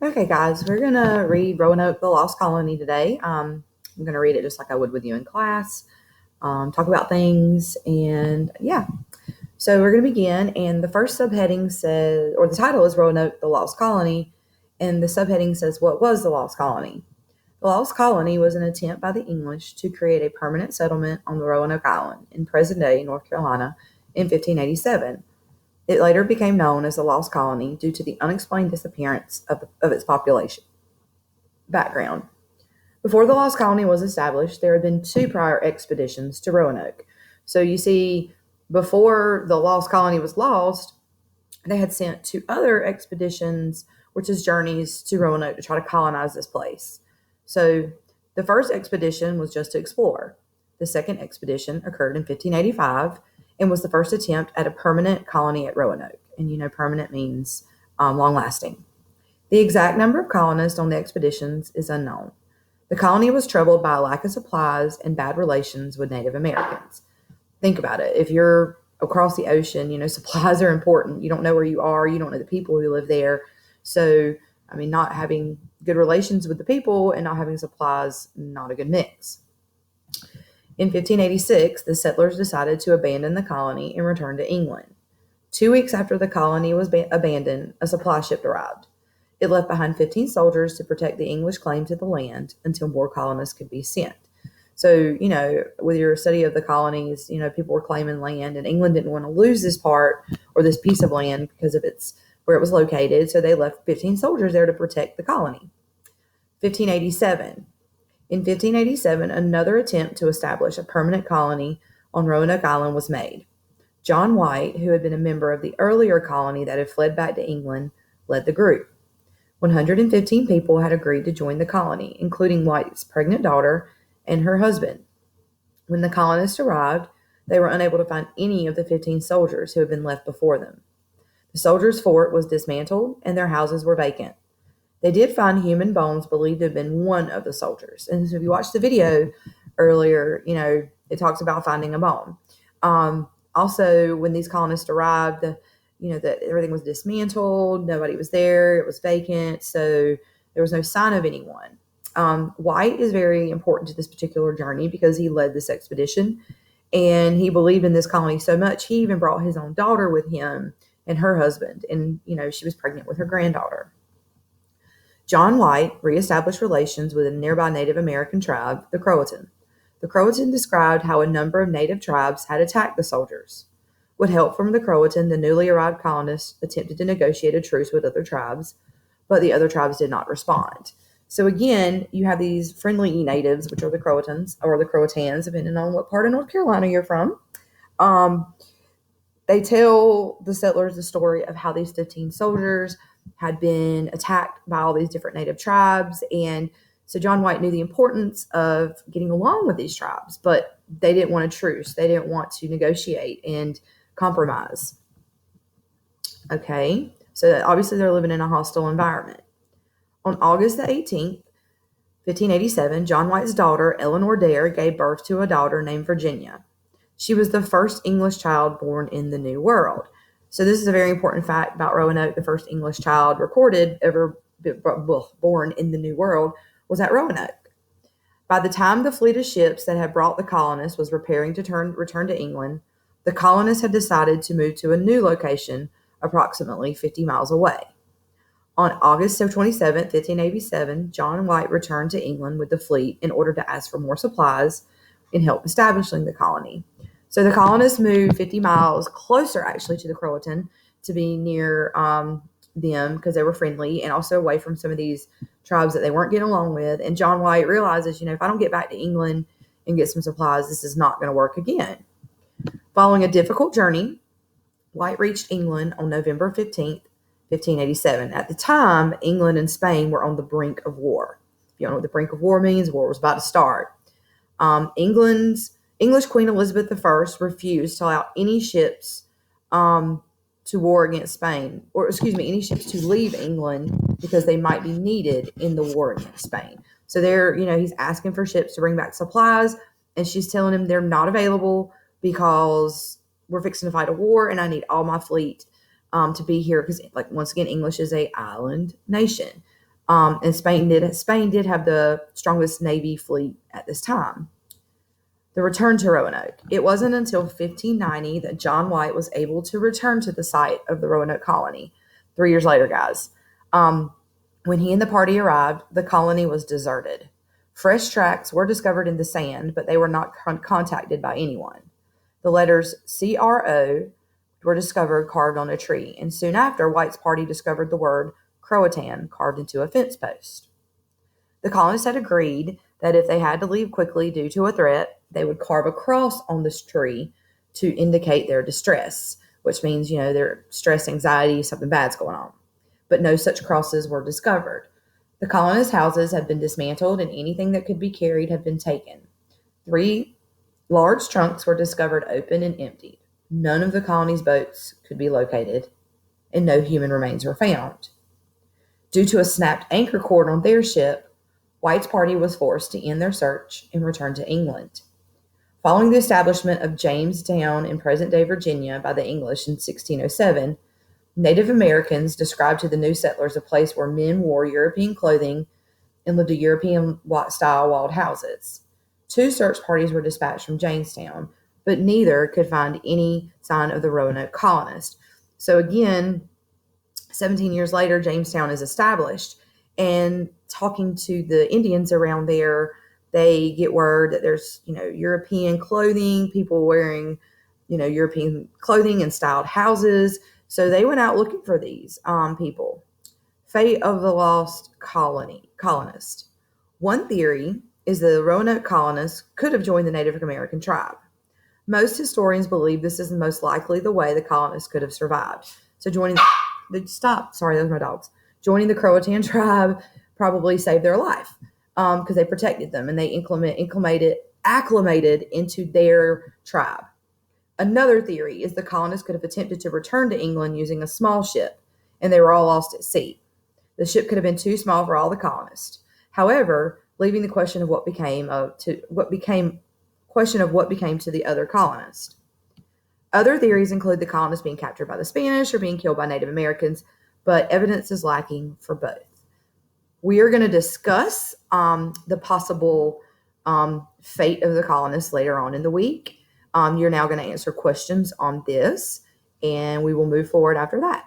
Okay, guys, we're gonna read Roanoke-The Lost Colony today. I'm gonna read it just like I would with you in class, talk about things, and yeah. So we're gonna begin, and the first subheading says, or the title is Roanoke-The Lost Colony, and the subheading says, "What was the Lost Colony?" The Lost Colony was an attempt by the English to create a permanent settlement on the Roanoke Island in present-day North Carolina in 1587. It later became known as the Lost Colony due to the unexplained disappearance of its population. Background. Before the Lost Colony was established, there had been two prior expeditions to Roanoke. So you see, before the Lost Colony was lost, they had sent two other expeditions, which is journeys to Roanoke to try to colonize this place. So the first expedition was just to explore. The second expedition occurred in 1585 and was the first attempt at a permanent colony at Roanoke. And you know, permanent means long lasting. The exact number of colonists on the expeditions is unknown. The colony was troubled by a lack of supplies and bad relations with Native Americans. Think about it. If you're across the ocean, you know, supplies are important. You don't know where you are, you don't know the people who live there. So, I mean, not having good relations with the people and not having supplies, not a good mix. In 1586, the settlers decided to abandon the colony and return to England. 2 weeks after the colony was abandoned, a supply ship arrived. It left behind 15 soldiers to protect the English claim to the land until more colonists could be sent. So, you know, with your study of the colonies, you know, people were claiming land, and England didn't want to lose this part or this piece of land because of its where it was located. So they left 15 soldiers there to protect the colony. 1587. In 1587, another attempt to establish a permanent colony on Roanoke Island was made. John White, who had been a member of the earlier colony that had fled back to England, led the group. 115 people had agreed to join the colony, including White's pregnant daughter and her husband. When the colonists arrived, they were unable to find any of the 15 soldiers who had been left before them. The soldiers' fort was dismantled and their houses were vacant. They did find human bones believed to have been one of the soldiers. And so if you watched the video earlier, you know, it talks about finding a bone. Also, when these colonists arrived, you know, that everything was dismantled, nobody was there, it was vacant, so there was no sign of anyone. White is very important to this particular journey because he led this expedition and he believed in this colony so much, he even brought his own daughter with him and her husband. And, you know, she was pregnant with her granddaughter. John White reestablished relations with a nearby Native American tribe, the Croatan. The Croatan described how a number of native tribes had attacked the soldiers. With help from the Croatan, the newly arrived colonists attempted to negotiate a truce with other tribes, but the other tribes did not respond. So again, you have these friendly natives, which are the Croatans or the Croatans, depending on what part of North Carolina you're from. Um, they tell the settlers the story of how these 15 soldiers had been attacked by all these different native tribes. And so John White knew the importance of getting along with these tribes, but they didn't want a truce. They didn't want to negotiate and compromise. Okay, so obviously they're living in a hostile environment. On August the 18th, 1587, John White's daughter, Eleanor Dare, gave birth to a daughter named Virginia. She was the first English child born in the New World. So this is a very important fact about Roanoke. The first English child recorded ever born in the New World was at Roanoke. By the time the fleet of ships that had brought the colonists was preparing to return to England, the colonists had decided to move to a new location approximately 50 miles away. On August 27, 1587, John White returned to England with the fleet in order to ask for more supplies and help establishing the colony. So the colonists moved 50 miles closer, actually, to the Croatan to be near them because they were friendly and also away from some of these tribes that they weren't getting along with. And John White realizes, you know, if I don't get back to England and get some supplies, this is not going to work again. Following a difficult journey, White reached England on November 15th, 1587. At the time, England and Spain were on the brink of war. If you don't know what the brink of war means, war was about to start. English Queen Elizabeth I refused to allow any ships to war against Spain, or excuse me, any ships to leave England because they might be needed in the war against Spain. So he's asking for ships to bring back supplies, and she's telling him they're not available because we're fixing to fight a war, and I need all my fleet to be here because, like, once again, English is a island nation. And Spain did have the strongest navy fleet at this time. The return to Roanoke. It wasn't until 1590 that John White was able to return to the site of the Roanoke colony. 3 years later, guys. Um, when he and the party arrived, the colony was deserted. Fresh tracks were discovered in the sand, but they were not contacted by anyone. The letters CRO were discovered carved on a tree, and soon after, White's party discovered the word Croatan carved into a fence post. The colonists had agreed that if they had to leave quickly due to a threat, they would carve a cross on this tree to indicate their distress, which means, their stress, anxiety, something bad's going on. But no such crosses were discovered. The colonists' houses had been dismantled and anything that could be carried had been taken. 3 large trunks were discovered open and emptied. None of the colony's boats could be located, and no human remains were found. Due to a snapped anchor cord on their ship, White's party was forced to end their search and return to England. Following the establishment of Jamestown in present-day Virginia by the English in 1607, Native Americans described to the new settlers a place where men wore European clothing and lived in European-style walled houses. 2 search parties were dispatched from Jamestown, but neither could find any sign of the Roanoke colonists. So again, 17 years later, Jamestown is established, and talking to the Indians around there, they get word that there's, European clothing, people wearing, European clothing and styled houses. So they went out looking for these people. Fate of the lost colonist. One theory is the Roanoke colonists could have joined the Native American tribe. Most historians believe this is most likely the way the colonists could have survived. So joining the Croatan tribe probably saved their life because they protected them and they acclimated into their tribe. Another theory is the colonists could have attempted to return to England using a small ship, and they were all lost at sea. The ship could have been too small for all the colonists. However, leaving the question of what became to the other colonists. Other theories include the colonists being captured by the Spanish or being killed by Native Americans, but evidence is lacking for both. We are going to discuss the possible fate of the colonists later on in the week. You're now going to answer questions on this, and we will move forward after that.